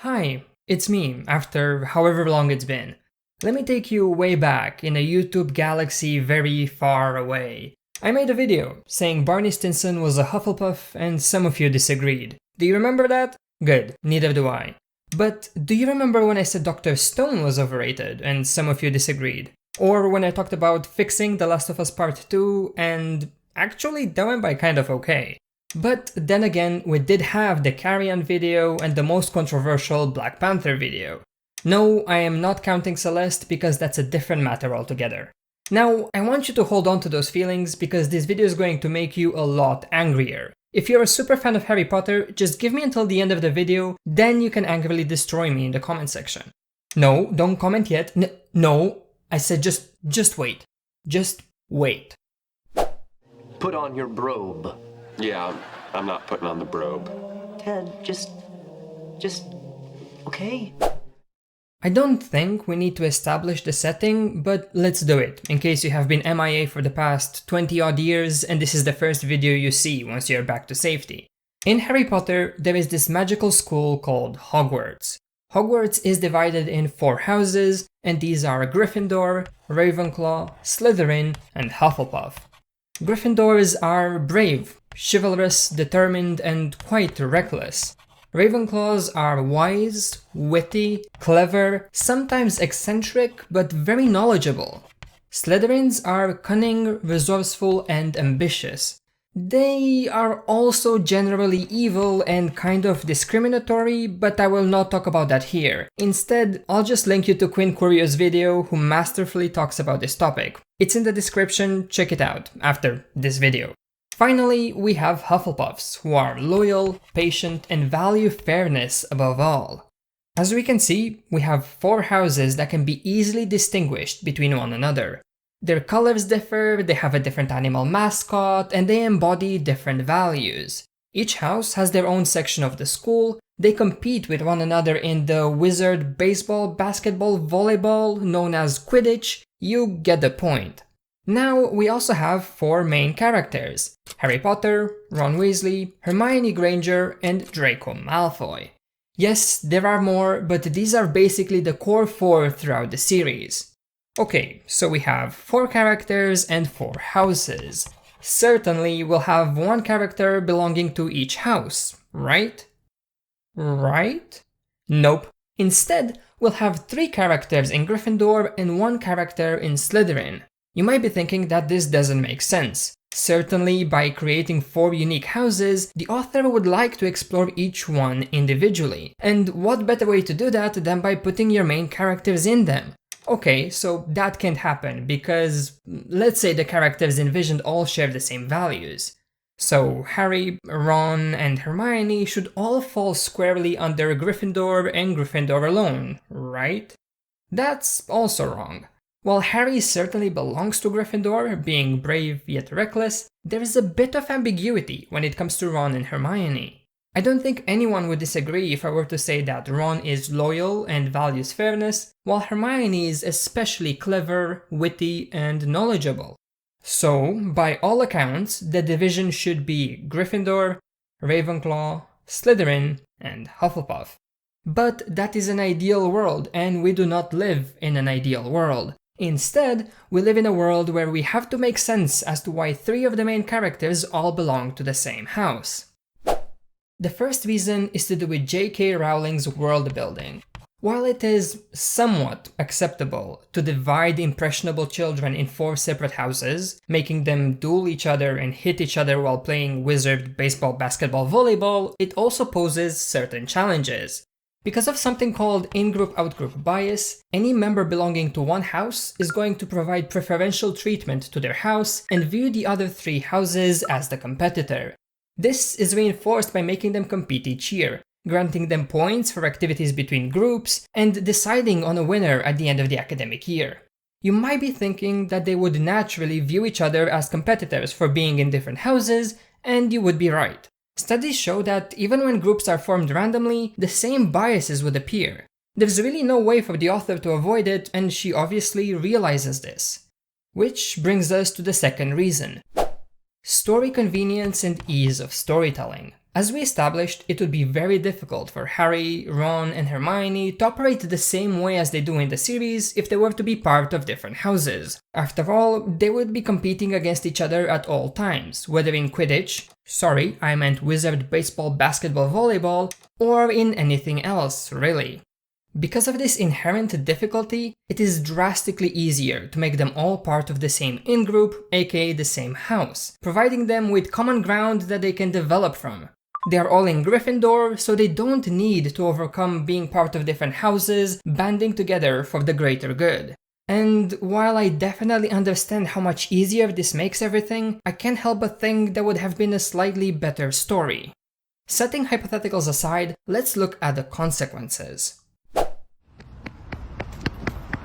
Hi, it's me, after however long it's been. Let me take you way back in a YouTube galaxy very far away. I made a video saying Barney Stinson was a Hufflepuff and some of you disagreed. Do you remember that? Good, neither do I. But do you remember when I said Dr. Stone was overrated and some of you disagreed? Or when I talked about fixing The Last of Us Part 2 and actually that went by kind of okay. But then again, we did have the Carrion video and the most controversial Black Panther video. No, I am not counting Celeste because that's a different matter altogether. Now, I want you to hold on to those feelings because this video is going to make you a lot angrier. If you're a super fan of Harry Potter, just give me until the end of the video, then you can angrily destroy me in the comment section. No, don't comment yet. No, I said just wait. Just wait. Put on your brobe. Yeah, I'm not putting on the brobe. Ted, just, okay? I don't think we need to establish the setting, but let's do it, in case you have been MIA for the past 20 odd years and this is the first video you see once you're back to safety. In Harry Potter, there is this magical school called Hogwarts. Hogwarts is divided in 4 houses, and these are Gryffindor, Ravenclaw, Slytherin, and Hufflepuff. Gryffindors are brave, chivalrous, determined, and quite reckless. Ravenclaws are wise, witty, clever, sometimes eccentric, but very knowledgeable. Slytherins are cunning, resourceful, and ambitious. They are also generally evil and kind of discriminatory, but I will not talk about that here. Instead, I'll just link you to Quinn Curio's video, who masterfully talks about this topic. It's in the description, check it out after this video. Finally, we have Hufflepuffs, who are loyal, patient, and value fairness above all. As we can see, we have 4 houses that can be easily distinguished between one another. Their colors differ, they have a different animal mascot, and they embody different values. Each house has their own section of the school, they compete with one another in the wizard, baseball, basketball, volleyball, known as Quidditch. You get the point. Now, we also have 4 main characters: Harry Potter, Ron Weasley, Hermione Granger, and Draco Malfoy. Yes, there are more, but these are basically the core 4 throughout the series. Okay, so we have 4 characters and 4 houses. Certainly, we'll have 1 character belonging to each house, right? Right? Nope. Instead, we'll have 3 characters in Gryffindor and 1 character in Slytherin. You might be thinking that this doesn't make sense. Certainly, by creating 4 unique houses, the author would like to explore each one individually. And what better way to do that than by putting your main characters in them? Okay, so that can't happen because let's say the characters envisioned all share the same values. So Harry, Ron, and Hermione should all fall squarely under Gryffindor and Gryffindor alone, right? That's also wrong. While Harry certainly belongs to Gryffindor, being brave yet reckless, there is a bit of ambiguity when it comes to Ron and Hermione. I don't think anyone would disagree if I were to say that Ron is loyal and values fairness, while Hermione is especially clever, witty, and knowledgeable. So, by all accounts, the division should be Gryffindor, Ravenclaw, Slytherin, and Hufflepuff. But that is an ideal world, and we do not live in an ideal world. Instead, we live in a world where we have to make sense as to why 3 of the main characters all belong to the same house. The first reason is to do with J.K. Rowling's world building. While it is somewhat acceptable to divide impressionable children in 4 separate houses, making them duel each other and hit each other while playing wizard, baseball, basketball, volleyball, it also poses certain challenges. Because of something called in-group out-group bias, any member belonging to one house is going to provide preferential treatment to their house and view the other 3 houses as the competitor. This is reinforced by making them compete each year, granting them points for activities between groups, and deciding on a winner at the end of the academic year. You might be thinking that they would naturally view each other as competitors for being in different houses, and you would be right. Studies show that even when groups are formed randomly, the same biases would appear. There's really no way for the author to avoid it, and she obviously realizes this. Which brings us to the second reason. Story convenience and ease of storytelling. As we established, it would be very difficult for Harry, Ron, and Hermione to operate the same way as they do in the series if they were to be part of different houses. After all, they would be competing against each other at all times, whether in Quidditch, sorry, I meant wizard, baseball, basketball, volleyball, or in anything else, really. Because of this inherent difficulty, it is drastically easier to make them all part of the same in-group, aka the same house, providing them with common ground that they can develop from. They are all in Gryffindor, so they don't need to overcome being part of different houses, banding together for the greater good. And while I definitely understand how much easier this makes everything, I can't help but think there would have been a slightly better story. Setting hypotheticals aside, let's look at the consequences.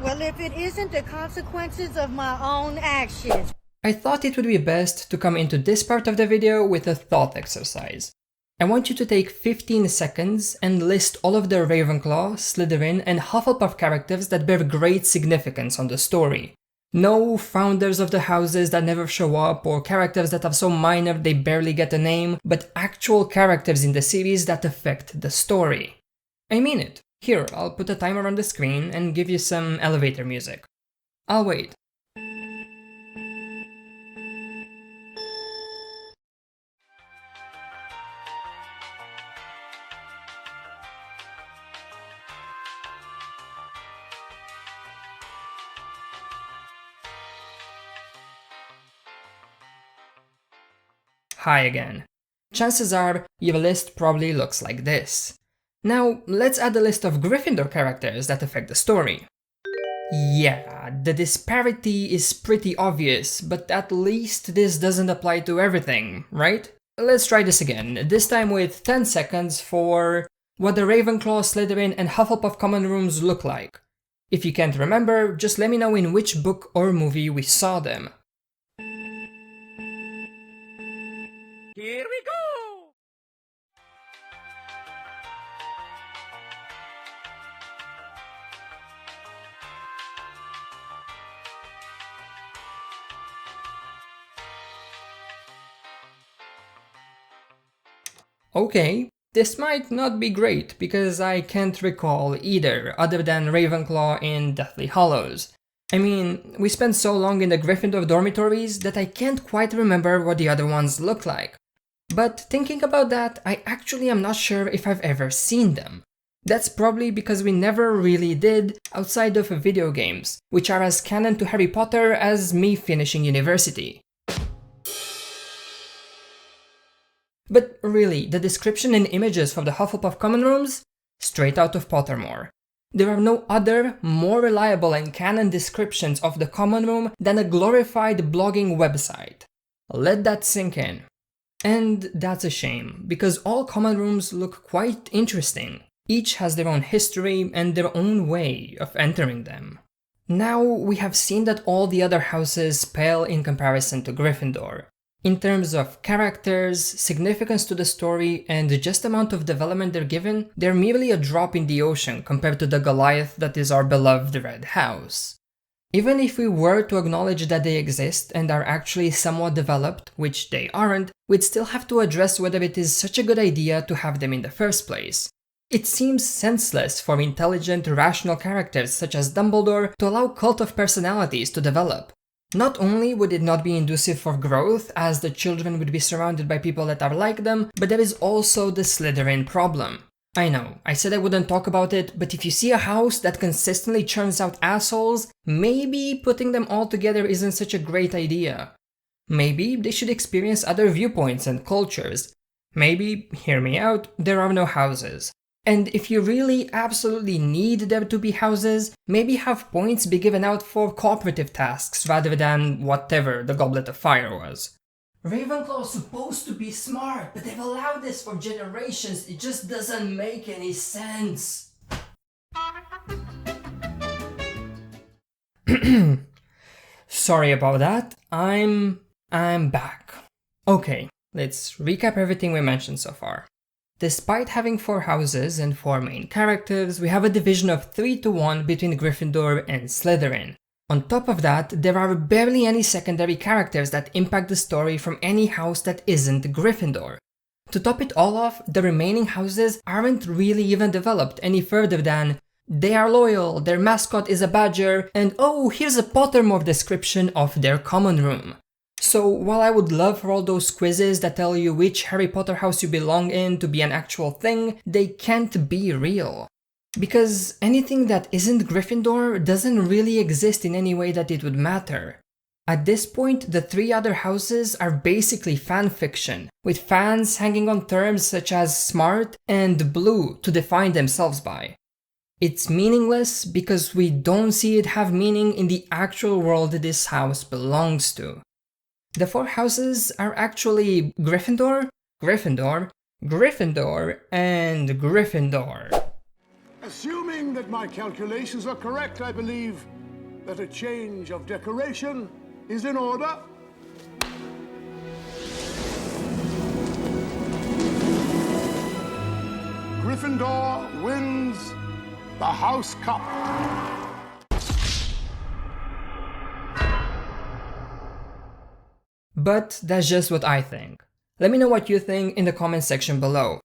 Well, if it isn't the consequences of my own actions. I thought it would be best to come into this part of the video with a thought exercise. I want you to take 15 seconds and list all of the Ravenclaw, Slytherin, and Hufflepuff characters that bear great significance on the story. No founders of the houses that never show up or characters that are so minor they barely get a name, but actual characters in the series that affect the story. I mean it. Here, I'll put a timer on the screen and give you some elevator music. I'll wait. Hi again. Chances are, your list probably looks like this. Now, let's add a list of Gryffindor characters that affect the story. Yeah, the disparity is pretty obvious, but at least this doesn't apply to everything, right? Let's try this again, this time with 10 seconds for what the Ravenclaw, Slytherin, and Hufflepuff common rooms look like. If you can't remember, just let me know in which book or movie we saw them. Here we go! Okay, this might not be great because I can't recall either, other than Ravenclaw in Deathly Hallows. I mean, we spent so long in the Gryffindor dormitories that I can't quite remember what the other ones look like. But thinking about that, I actually am not sure if I've ever seen them. That's probably because we never really did outside of video games, which are as canon to Harry Potter as me finishing university. But really, the description and images for the Hufflepuff common rooms? Straight out of Pottermore. There are no other, more reliable and canon descriptions of the common room than a glorified blogging website. Let that sink in. And that's a shame, because all common rooms look quite interesting. Each has their own history and their own way of entering them. Now we have seen that all the other houses pale in comparison to Gryffindor. In terms of characters, significance to the story, and just amount of development they're given, they're merely a drop in the ocean compared to the Goliath that is our beloved Red House. Even if we were to acknowledge that they exist and are actually somewhat developed, which they aren't, we'd still have to address whether it is such a good idea to have them in the first place. It seems senseless for intelligent, rational characters such as Dumbledore to allow cult of personalities to develop. Not only would it not be inducive for growth, as the children would be surrounded by people that are like them, but there is also the Slytherin problem. I know, I said I wouldn't talk about it, but if you see a house that consistently churns out assholes, maybe putting them all together isn't such a great idea. Maybe they should experience other viewpoints and cultures. Maybe, hear me out, there are no houses. And if you really absolutely need there to be houses, maybe have points be given out for cooperative tasks rather than whatever the Goblet of Fire was. Ravenclaw is supposed to be smart, but they've allowed this for generations, it just doesn't make any sense. Sorry about that, I'm back. Okay, let's recap everything we mentioned so far. Despite having 4 houses and 4 main characters, we have a division of 3-1 between Gryffindor and Slytherin. On top of that, there are barely any secondary characters that impact the story from any house that isn't Gryffindor. To top it all off, the remaining houses aren't really even developed any further than they are loyal, their mascot is a badger, and oh, here's a Pottermore description of their common room. So while I would love for all those quizzes that tell you which Harry Potter house you belong in to be an actual thing, they can't be real. Because anything that isn't Gryffindor doesn't really exist in any way that it would matter. At this point, the 3 other houses are basically fanfiction, with fans hanging on terms such as smart and blue to define themselves by. It's meaningless because we don't see it have meaning in the actual world this house belongs to. The 4 houses are actually Gryffindor, Gryffindor, Gryffindor, and Gryffindor. Assuming that my calculations are correct, I believe that a change of decoration is in order. Gryffindor wins the House Cup. But that's just what I think. Let me know what you think in the comment section below.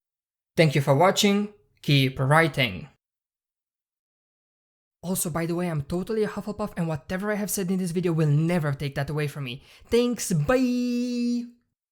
Thank you for watching, keep writing. Also, by the way, I'm totally a Hufflepuff and whatever I have said in this video will never take that away from me. Thanks, bye!